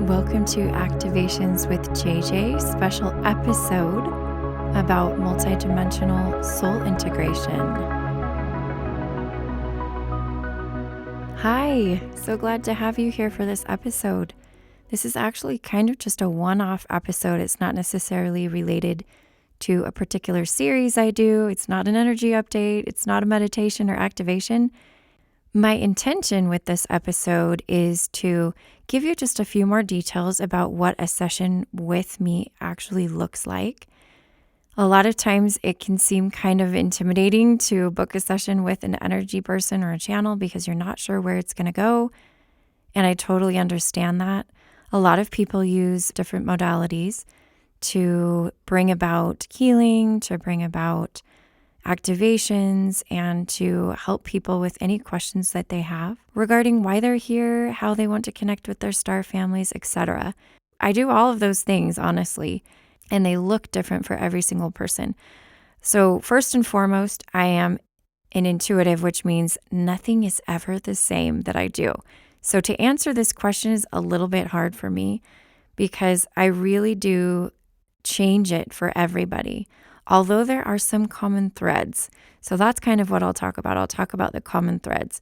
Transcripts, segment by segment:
Welcome to Activations with JJ, special episode about multidimensional soul integration. Hi, so glad to have you here for this episode. This is actually kind of just a one-off episode. It's not necessarily related to a particular series I do. It's not an energy update. It's not a meditation or activation. My intention with this episode is to give you just a few more details about what a session with me actually looks like. A lot of times it can seem kind of intimidating to book a session with an energy person or a channel because you're not sure where it's going to go. And I totally understand that. A lot of people use different modalities to bring about healing, to bring about activations, and to help people with any questions that they have regarding why they're here, how they want to connect with their star families, etc. I do all of those things, honestly, and they look different for every single person. So first and foremost, I am an intuitive, which means nothing is ever the same that I do. So to answer this question is a little bit hard for me because I really do change it for everybody. Although there are some common threads. So that's kind of what I'll talk about. I'll talk about the common threads.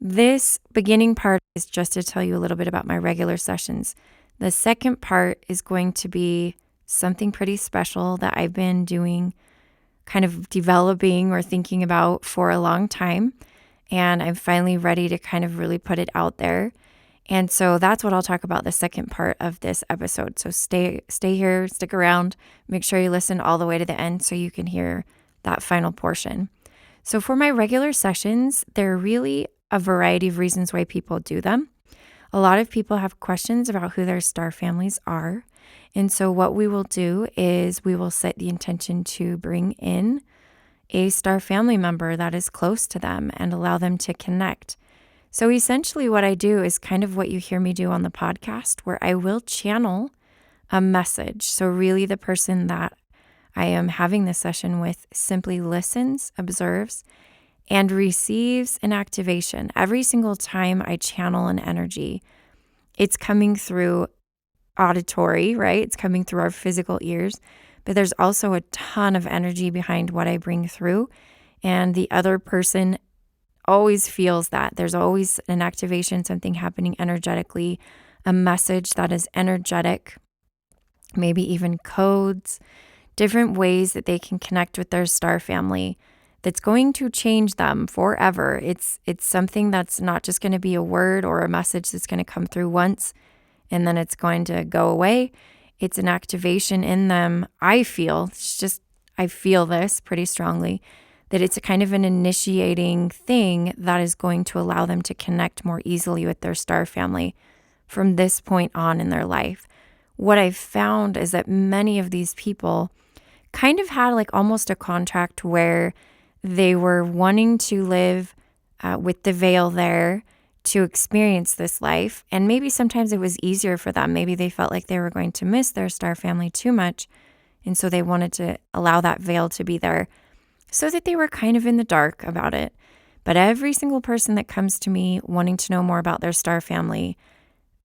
This beginning part is just to tell you a little bit about my regular sessions. The second part is going to be something pretty special that I've been doing, kind of developing or thinking about for a long time. And I'm finally ready to kind of really put it out there. And so that's what I'll talk about the second part of this episode. So stay here, stick around, make sure you listen all the way to the end so you can hear that final portion. So for my regular sessions, there are really a variety of reasons why people do them. A lot of people have questions about who their star families are. And so what we will do is we will set the intention to bring in a star family member that is close to them and allow them to connect. So essentially what I do is kind of what you hear me do on the podcast, where I will channel a message. So really the person that I am having this session with simply listens, observes, and receives an activation. Every single time I channel an energy, it's coming through auditory, right? It's coming through our physical ears, but there's also a ton of energy behind what I bring through, and the other person always feels that. There's always an activation, something happening energetically, a message that is energetic, maybe even codes, different ways that they can connect with their star family that's going to change them forever. It's something that's not just going to be a word or a message that's going to come through once and then it's going to go away. It's an activation in them. I feel this pretty strongly, that it's a kind of an initiating thing that is going to allow them to connect more easily with their star family from this point on in their life. What I've found is that many of these people kind of had like almost a contract where they were wanting to live with the veil there to experience this life. And maybe sometimes it was easier for them. Maybe they felt like they were going to miss their star family too much. And so they wanted to allow that veil to be there, so that they were kind of in the dark about it. But every single person that comes to me wanting to know more about their star family,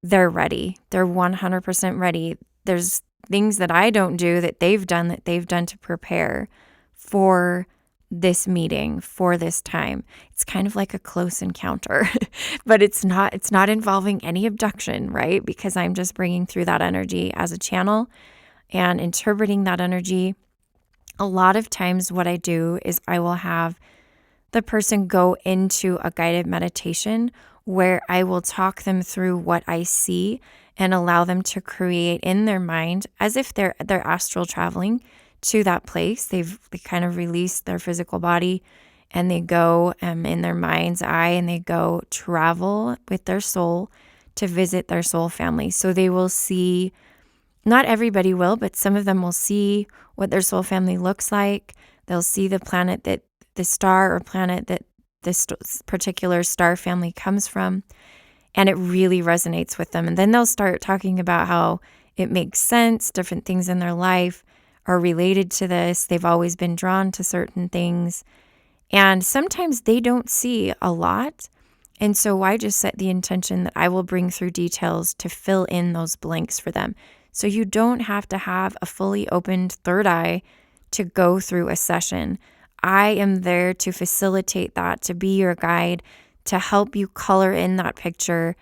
they're ready. They're 100% ready. There's things that I don't do that they've done to prepare for this meeting, for this time. It's kind of like a close encounter, but it's not involving any abduction, right? Because I'm just bringing through that energy as a channel and interpreting that energy. A lot of times what I do is I will have the person go into a guided meditation where I will talk them through what I see and allow them to create in their mind as if they're astral traveling to that place. They kind of release their physical body and they go in their mind's eye and they go travel with their soul to visit their soul family. So they will see, not everybody will, but some of them will see what their soul family looks like. They'll see the planet that the star or planet that this particular star family comes from, and it really resonates with them. And then they'll start talking about how it makes sense, different things in their life are related to this. They've always been drawn to certain things. And sometimes they don't see a lot, And so I just set the intention that I will bring through details to fill in those blanks for them. So you don't have to have a fully opened third eye to go through a session. I am there to facilitate that, to be your guide, to help you color in that picture,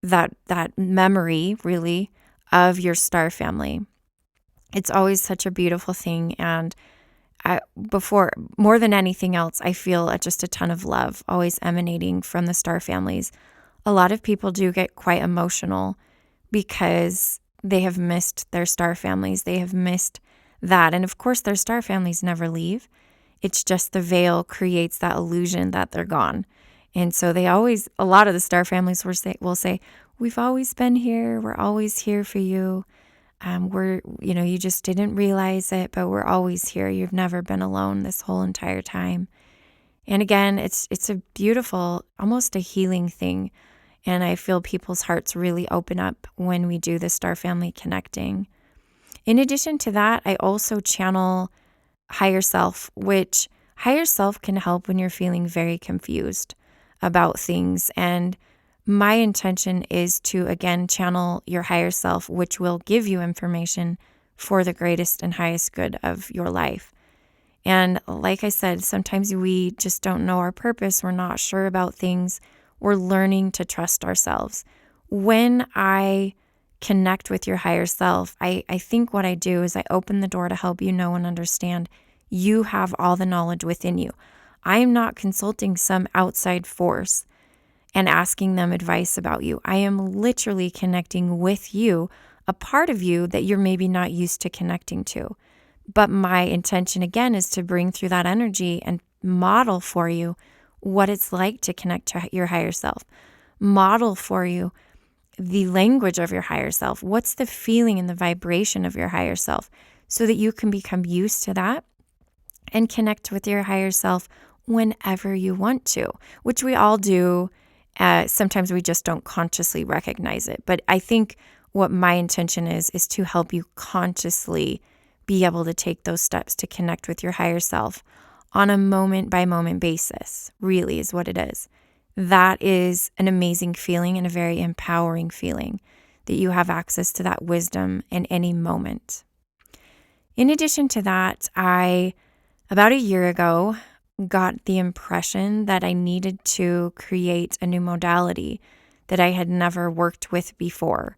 that memory really of your star family. It's always such a beautiful thing. And before, more than anything else, I feel just a ton of love always emanating from the star families. A lot of people do get quite emotional because they have missed their star families. They have missed that. And of course, their star families never leave. It's just the veil creates that illusion that they're gone. And so a lot of the star families will say, we've always been here. We're always here for you. You just didn't realize it, but we're always here. You've never been alone this whole entire time. And again, it's a beautiful, almost a healing thing. And I feel people's hearts really open up when we do the star family connecting. In addition to that, I also channel higher self, which higher self can help when you're feeling very confused about things. And my intention is to, again, channel your higher self, which will give you information for the greatest and highest good of your life. And like I said, sometimes we just don't know our purpose. We're not sure about things. We're learning to trust ourselves. When I connect with your higher self, I think what I do is I open the door to help you know and understand you have all the knowledge within you. I am not consulting some outside force and asking them advice about you. I am literally connecting with you, a part of you that you're maybe not used to connecting to. But my intention, again, is to bring through that energy and model for you what it's like to connect to your higher self. Model for you the language of your higher self. What's the feeling and the vibration of your higher self so that you can become used to that and connect with your higher self whenever you want to, which we all do. Sometimes we just don't consciously recognize it. But I think what my intention is to help you consciously be able to take those steps to connect with your higher self on a moment by moment basis, really is what it is. That is an amazing feeling and a very empowering feeling that you have access to that wisdom in any moment. In addition to that, I, about a year ago, got the impression that I needed to create a new modality that I had never worked with before.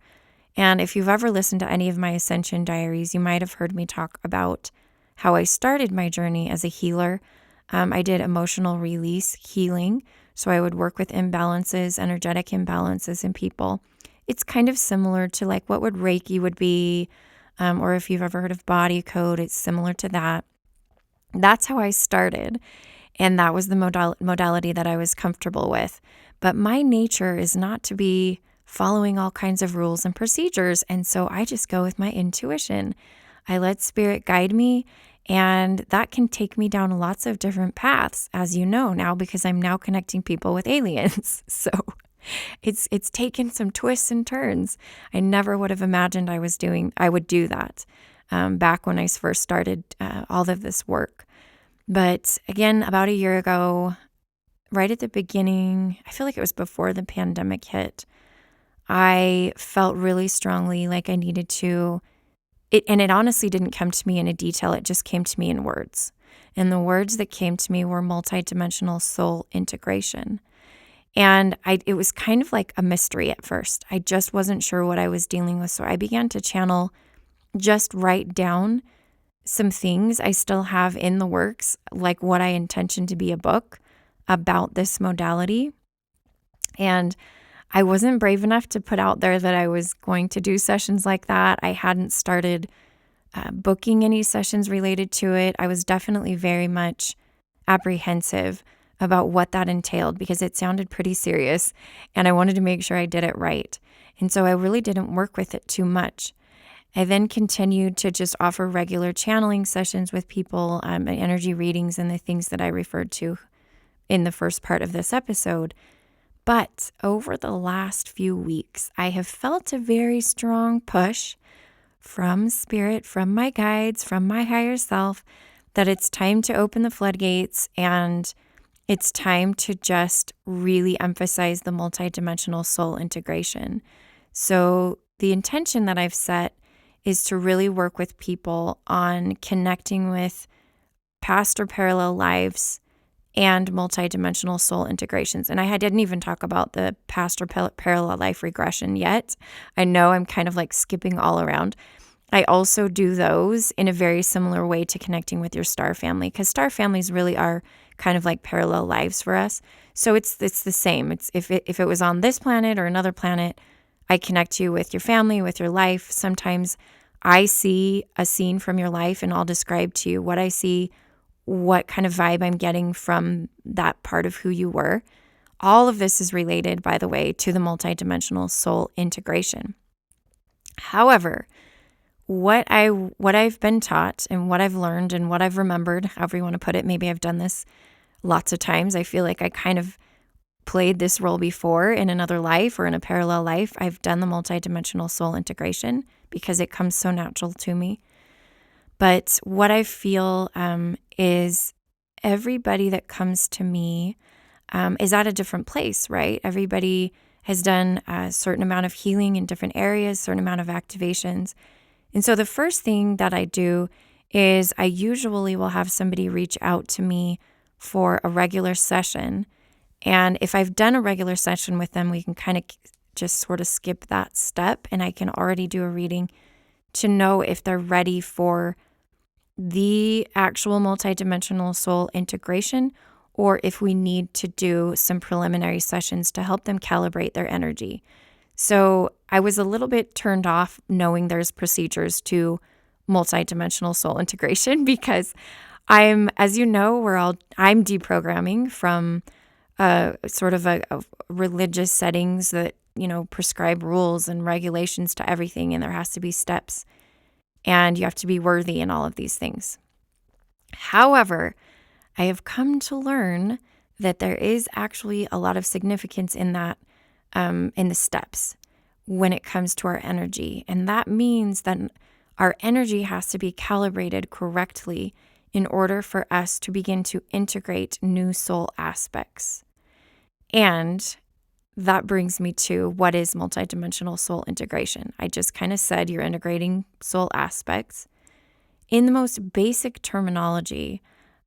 And if you've ever listened to any of my Ascension diaries, you might have heard me talk about how I started my journey as a healer. I did emotional release healing. So I would work with imbalances, energetic imbalances in people. It's kind of similar to like what would Reiki would be, or if you've ever heard of body code, it's similar to that. That's how I started. And that was the modality that I was comfortable with. But my nature is not to be following all kinds of rules and procedures. And so I just go with my intuition. I let spirit guide me. And that can take me down lots of different paths, as you know now, because I'm now connecting people with aliens. So it's taken some twists and turns. I never would have imagined I would do that back when I first started all of this work. But again, about a year ago, right at the beginning, I feel like it was before the pandemic hit, I felt really strongly like I needed to, and it honestly didn't come to me in a detail, it just came to me in words. And the words that came to me were multidimensional soul integration. And it was kind of like a mystery at first. I just wasn't sure what I was dealing with. So I began to channel, just write down some things I still have in the works, like what I intention to be a book about this modality. And I wasn't brave enough to put out there that I was going to do sessions like that. I hadn't started booking any sessions related to it. I was definitely very much apprehensive about what that entailed because it sounded pretty serious and I wanted to make sure I did it right. And so I really didn't work with it too much. I then continued to just offer regular channeling sessions with people, energy readings and the things that I referred to in the first part of this episode. But over the last few weeks, I have felt a very strong push from spirit, from my guides, from my higher self, that it's time to open the floodgates and it's time to just really emphasize the multidimensional soul integration. So the intention that I've set is to really work with people on connecting with past or parallel lives and multidimensional soul integrations. And I didn't even talk about the past or parallel life regression yet. I know I'm kind of like skipping all around. I also do those in a very similar way to connecting with your star family, because star families really are kind of like parallel lives for us. So it's the same. It's if it was on this planet or another planet, I connect you with your family, with your life. Sometimes I see a scene from your life and I'll describe to you what I see, what kind of vibe I'm getting from that part of who you were. All of this is related, by the way, to the multidimensional soul integration. However, what I've been taught and what I've learned and what I've remembered, however you want to put it, maybe I've done this lots of times. I feel like I kind of played this role before in another life or in a parallel life. I've done the multidimensional soul integration because it comes so natural to me. But what I feel is everybody that comes to me is at a different place, right? Everybody has done a certain amount of healing in different areas, certain amount of activations. And so the first thing that I do is I usually will have somebody reach out to me for a regular session. And if I've done a regular session with them, we can kind of just sort of skip that step and I can already do a reading to know if they're ready for the actual multidimensional soul integration or if we need to do some preliminary sessions to help them calibrate their energy. So I was a little bit turned off knowing there's procedures to multidimensional soul integration because as you know, I'm deprogramming from sort of a religious settings that, prescribe rules and regulations to everything, and there has to be steps, and you have to be worthy in all of these things. However, I have come to learn that there is actually a lot of significance in that, in the steps when it comes to our energy. And that means that our energy has to be calibrated correctly in order for us to begin to integrate new soul aspects. And that brings me to what is multidimensional soul integration. I just kind of said you're integrating soul aspects. In the most basic terminology,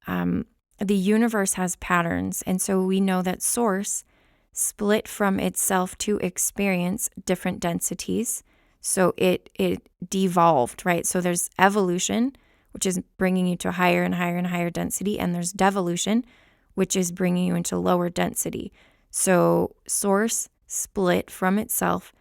the universe has patterns. And so we know that source split from itself to experience different densities. So it devolved, right? So there's evolution, which is bringing you to a higher and higher and higher density. And there's devolution, which is bringing you into lower density. So source split from itself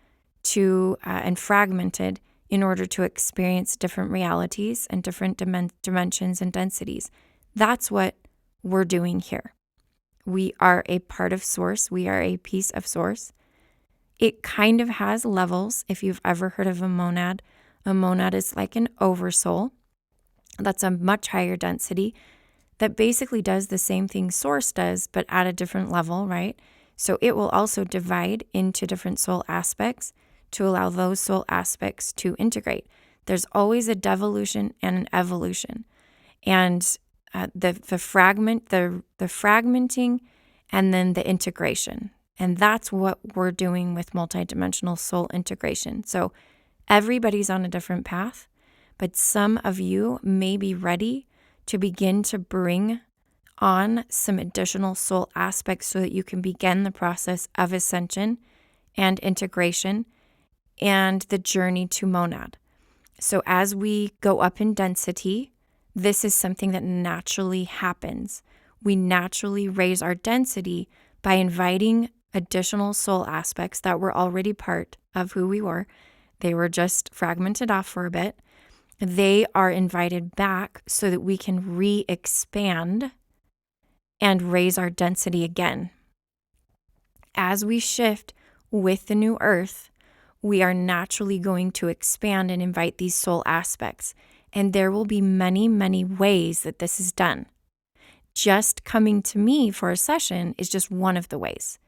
to and fragmented in order to experience different realities and different dimensions and densities. That's what we're doing here. We are a part of source. We are a piece of source. It kind of has levels. If you've ever heard of a monad is like an oversoul. That's a much higher density that basically does the same thing source does, but at a different level, right? So it will also divide into different soul aspects to allow those soul aspects to integrate. There's always a devolution and an evolution. And the fragmenting and then the integration. And that's what we're doing with multidimensional soul integration. So everybody's on a different path, but some of you may be ready to begin to bring on some additional soul aspects so that you can begin the process of ascension and integration and the journey to monad. So as we go up in density, this is something that naturally happens. We naturally raise our density by inviting additional soul aspects that were already part of who we were. They were just fragmented off for a bit. They are invited back so that we can re-expand and raise our density again. As we shift with the new earth, we are naturally going to expand and invite these soul aspects. And there will be many, many ways that this is done. Just coming to me for a session is just one of the ways.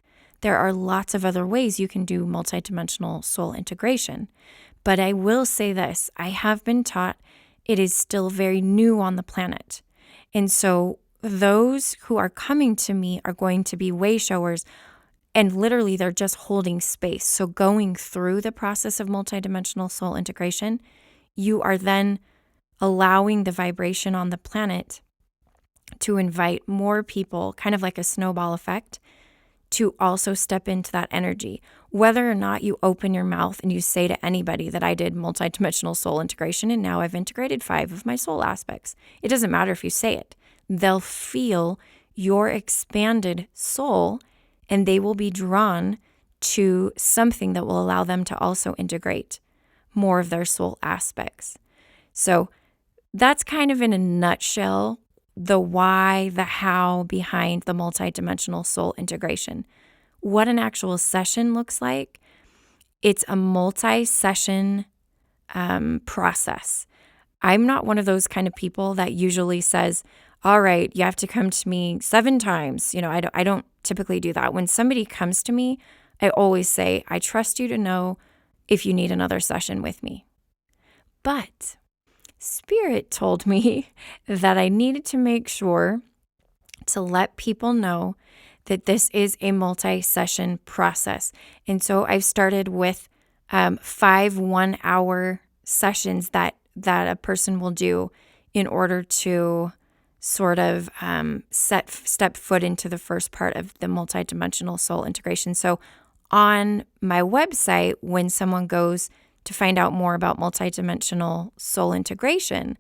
There are lots of other ways you can do multidimensional soul integration. But I will say this, I have been taught it is still very new on the planet. And so those who are coming to me are going to be way showers, and literally they're just holding space. So going through the process of multidimensional soul integration, you are then allowing the vibration on the planet to invite more people, kind of like a snowball effect, to also step into that energy. Whether or not you open your mouth and you say to anybody that I did multidimensional soul integration and now I've integrated 5 of my soul aspects, it doesn't matter if you say it. They'll feel your expanded soul and they will be drawn to something that will allow them to also integrate more of their soul aspects. So that's kind of in a nutshell the why, the how behind the multidimensional soul integration. What an actual session looks like. It's a multi-session process. I'm not one of those kind of people that usually says, all right, you have to come to me 7 times. I don't typically do that. When somebody comes to me, I always say, I trust you to know if you need another session with me. But Spirit told me that I needed to make sure to let people know that this is a multi-session process. And so I've started with 5 1-hour sessions that a person will do in order to sort of step foot into the first part of the multidimensional soul integration. So on my website, when someone goes to find out more about multidimensional soul integration,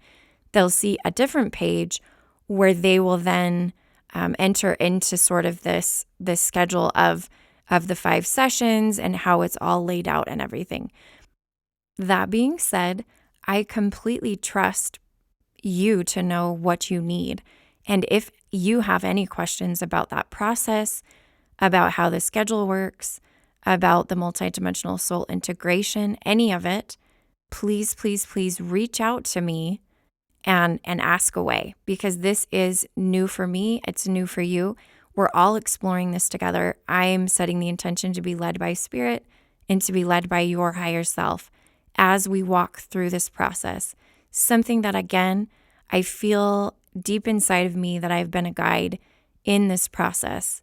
they'll see a different page where they will then enter into sort of this schedule of the 5 sessions and how it's all laid out and everything. That being said, I completely trust you to know what you need. And if you have any questions about that process, about how the schedule works, about the multidimensional soul integration, any of it, please, please, please reach out to me and ask away, because this is new for me. It's new for you. We're all exploring this together. I'm setting the intention to be led by Spirit and to be led by your higher self as we walk through this process. Something that, again, I feel deep inside of me that I've been a guide in this process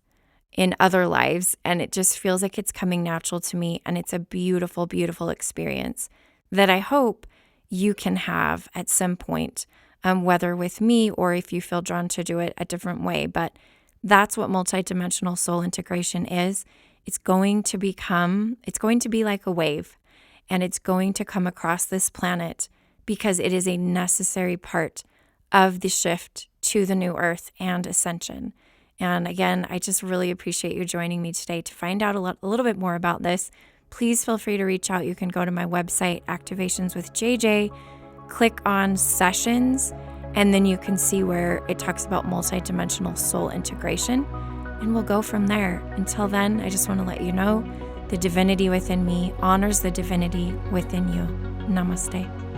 in other lives, and it just feels like it's coming natural to me, and it's a beautiful, beautiful experience that I hope you can have at some point, whether with me or if you feel drawn to do it a different way. But that's what multidimensional soul integration is. It's going to be like a wave, and it's going to come across this planet because it is a necessary part of the shift to the new earth and ascension. And again, I just really appreciate you joining me today. To find out a little bit more about this, please feel free to reach out. You can go to my website, Activations with JJ, click on sessions, and then you can see where it talks about multidimensional soul integration, and we'll go from there. Until then, I just want to let you know the divinity within me honors the divinity within you. Namaste.